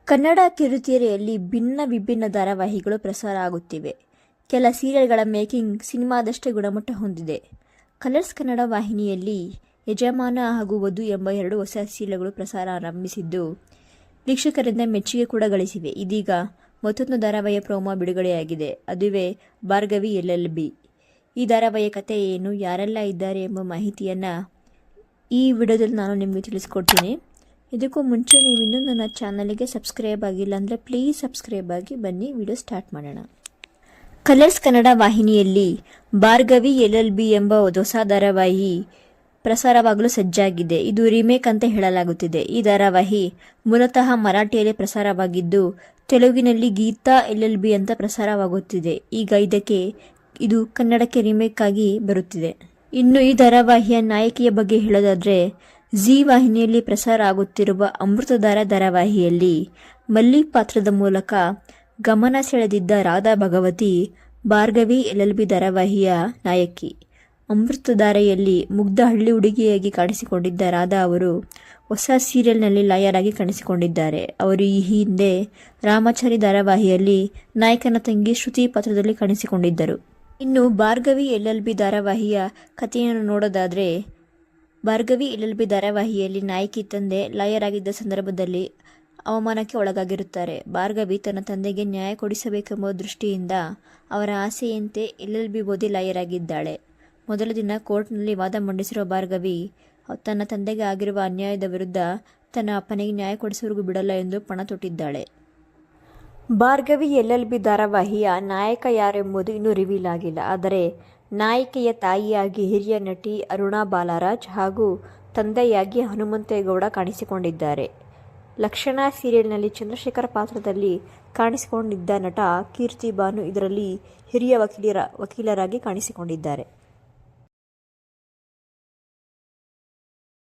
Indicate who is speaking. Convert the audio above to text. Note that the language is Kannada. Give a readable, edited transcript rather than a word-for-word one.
Speaker 1: ಕನ್ನಡ ಕಿರುತೆರೆಯಲ್ಲಿ ಭಿನ್ನ ವಿಭಿನ್ನ ಧಾರಾವಾಹಿಗಳು ಪ್ರಸಾರ ಆಗುತ್ತಿವೆ. ಕೆಲ ಸೀರಿಯಲ್ಗಳ ಮೇಕಿಂಗ್ ಸಿನಿಮಾದಷ್ಟೇ ಗುಣಮಟ್ಟ ಹೊಂದಿದೆ. ಕಲರ್ಸ್ ಕನ್ನಡ ವಾಹಿನಿಯಲ್ಲಿ ಯಜಮಾನ ಹಾಗೂ ವಧು ಎಂಬ 2 ಹೊಸ ಸೀರಿಯಲ್ಗಳು ಪ್ರಸಾರ ಆರಂಭಿಸಿದ್ದು, ವೀಕ್ಷಕರಿಂದ ಮೆಚ್ಚುಗೆ ಕೂಡ ಗಳಿಸಿವೆ. ಇದೀಗ ಮತ್ತೊಂದು ಧಾರಾವಾಹಿಯ ಪ್ರೋಮೋ ಬಿಡುಗಡೆಯಾಗಿದೆ. ಅದುವೇ ಭಾರ್ಗವಿ LLB. ಈ ಧಾರಾವಾಹಿಯ ಕಥೆ ಏನು, ಯಾರೆಲ್ಲ ಇದ್ದಾರೆ ಎಂಬ ಮಾಹಿತಿಯನ್ನು ಈ ವಿಡಿಯೋದಲ್ಲಿ ನಾನು ನಿಮಗೆ ತಿಳಿಸ್ಕೊಡ್ತೀನಿ. ಇದಕ್ಕೂ ಮುಂಚೆ ನೀವು ಇನ್ನೂ ನನ್ನ ಚಾನಲ್ಗೆ ಸಬ್ಸ್ಕ್ರೈಬ್ ಆಗಿಲ್ಲ ಅಂದರೆ ಪ್ಲೀಸ್ ಸಬ್ಸ್ಕ್ರೈಬ್ ಆಗಿ ಬನ್ನಿ. ವಿಡಿಯೋ ಸ್ಟಾರ್ಟ್ ಮಾಡೋಣ. ಕಲರ್ಸ್ ಕನ್ನಡ ವಾಹಿನಿಯಲ್ಲಿ ಭಾರ್ಗವಿ LLB ಎಂಬ ಹೊಸ ಧಾರಾವಾಹಿ ಪ್ರಸಾರವಾಗಲು ಸಜ್ಜಾಗಿದೆ. ಇದು ರೀಮೇಕ್ ಅಂತ ಹೇಳಲಾಗುತ್ತಿದೆ. ಈ ಧಾರಾವಾಹಿ ಮೂಲತಃ ಮರಾಠಿಯಲ್ಲಿ ಪ್ರಸಾರವಾಗಿದ್ದು, ತೆಲುಗಿನಲ್ಲಿ ಗೀತಾ LLB ಅಂತ ಪ್ರಸಾರವಾಗುತ್ತಿದೆ. ಈಗ ಇದು ಕನ್ನಡಕ್ಕೆ ರೀಮೇಕ್ ಆಗಿ ಬರುತ್ತಿದೆ. ಇನ್ನು ಈ ಧಾರಾವಾಹಿಯ ನಾಯಕಿಯ ಬಗ್ಗೆ ಹೇಳೋದಾದರೆ, ಜಿ ವಾಹಿನಿಯಲ್ಲಿ ಪ್ರಸಾರ ಆಗುತ್ತಿರುವ ಅಮೃತಧಾರ ಧಾರಾವಾಹಿಯಲ್ಲಿ ಮಲ್ಲಿ ಪಾತ್ರದ ಮೂಲಕ ಗಮನ ಸೆಳೆದಿದ್ದ ರಾಧಾ ಭಗವತಿ ಭಾರ್ಗವಿ LLB ಧಾರಾವಾಹಿಯ ನಾಯಕಿ. ಅಮೃತಧಾರೆಯಲ್ಲಿ ಮುಗ್ಧ ಹಳ್ಳಿ ಹುಡುಗಿಯಾಗಿ ಕಾಣಿಸಿಕೊಂಡಿದ್ದ ರಾಧಾ ಅವರು ಹೊಸ ಸೀರಿಯಲ್ನಲ್ಲಿ ಲಾಯರ್ ಆಗಿ ಕಾಣಿಸಿಕೊಂಡಿದ್ದಾರೆ. ಅವರು ಈ ಹಿಂದೆ ರಾಮಾಚಾರಿ ಧಾರಾವಾಹಿಯಲ್ಲಿ ನಾಯಕನ ತಂಗಿ ಶ್ರುತಿ ಪಾತ್ರದಲ್ಲಿ ಕಾಣಿಸಿಕೊಂಡಿದ್ದರು. ಇನ್ನು ಭಾರ್ಗವಿ LLB ಧಾರಾವಾಹಿಯ ಕಥೆಯನ್ನು ನೋಡೋದಾದರೆ, ಭಾರ್ಗವಿ LLB ಧಾರಾವಾಹಿಯಲ್ಲಿ ನಾಯಕಿ ತಂದೆ ಲಾಯರ್ ಆಗಿದ್ದ ಸಂದರ್ಭದಲ್ಲಿ ಅವಮಾನಕ್ಕೆ ಒಳಗಾಗಿರುತ್ತಾರೆ. ಭಾರ್ಗವಿ ತನ್ನ ತಂದೆಗೆ ನ್ಯಾಯ ಕೊಡಿಸಬೇಕೆಂಬ ದೃಷ್ಟಿಯಿಂದ ಅವರ ಆಸೆಯಂತೆ LLB ಓದಿ ಲಾಯರ್ ಆಗಿದ್ದಾಳೆ. ಮೊದಲ ದಿನ ಕೋರ್ಟ್ನಲ್ಲಿ ವಾದ ಮಂಡಿಸಿರುವ ಭಾರ್ಗವಿ ತನ್ನ ತಂದೆಗೆ ಆಗಿರುವ ಅನ್ಯಾಯದ ವಿರುದ್ಧ ತನ್ನ ಅಪ್ಪನಿಗೆ ನ್ಯಾಯ ಕೊಡಿಸುವವರೆಗೂ ಬಿಡಲ್ಲ ಎಂದು ಪಣ ತೊಟ್ಟಿದ್ದಾಳೆ. ಭಾರ್ಗವಿ LLB ಧಾರಾವಾಹಿಯ ನಾಯಕ ಯಾರೆಂಬುದು ಇನ್ನೂ ರಿವೀಲ್ ಆಗಿಲ್ಲ. ಆದರೆ ನಾಯಕಿಯ ತಾಯಿಯಾಗಿ ಹಿರಿಯ ನಟಿ ಅರುಣಾ ಬಾಲರಾಜ್ ಹಾಗೂ ತಂದೆಯಾಗಿ ಹನುಮಂತೇಗೌಡ ಕಾಣಿಸಿಕೊಂಡಿದ್ದಾರೆ. ಲಕ್ಷಣ ಸೀರಿಯಲ್ನಲ್ಲಿ ಚಂದ್ರಶೇಖರ್ ಪಾತ್ರದಲ್ಲಿ ಕಾಣಿಸಿಕೊಂಡಿದ್ದ ನಟ ಕೀರ್ತಿ ಬಾನು ಇದರಲ್ಲಿ ಹಿರಿಯ ವಕೀಲರಾಗಿ ಕಾಣಿಸಿಕೊಂಡಿದ್ದಾರೆ.